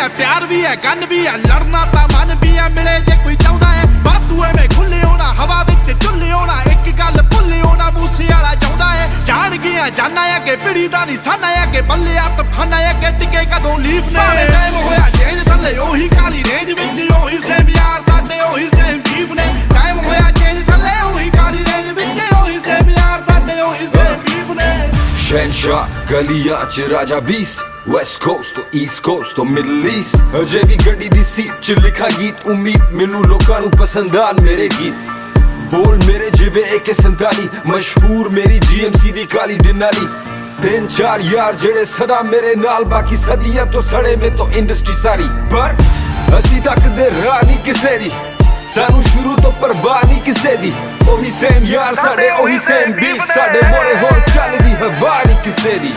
है प्यार भी है गन भी है लड़ना ता मन भी है मिले जे कोई चाहता है बातू में खुले होना हवा विच चुल्ले होना एक गल भुल्ले होना मूसे वाला चाहता है जान गया जाना है कि पीढ़ी दा निशाना है कि बल्ले आ तफाना है कि टिके कदों लीफ ने टाइम होया चेंज थले ओही काली रेंज विच ओही सेम यार साडे ओही सेम बीफ ने टाइम होया चेंज थले ओही काली रेंज विच ओही सेम यार साडे ओही सेम बीफ ने शहनशाह गलियां च राजा बीस्ट वेस्ट कोस्ट तो ईस्ट कोस्ट तो मिडल ईस्ट अजे भी गड्डी दी सीट च लिखा गीत उम्मीद मैनू लोकां नू पसंद आन मेरे गीत बोल मेरे जिवे AK-47 मशहूर मेरी GMC दी काली डिनाली 3-4 यार जेड़े सदा मेरे नाल बाकी सदियां तो सड़े में तो इंडस्ट्री सारी पर असी तक दे राह नहीं किसे दी सानू शुरू तो परवाह नहीं किसे दी ओही सेम यार साडे ओही सेम बीफ साडे मोड़े होर चल दी हवा नहीं किसे दी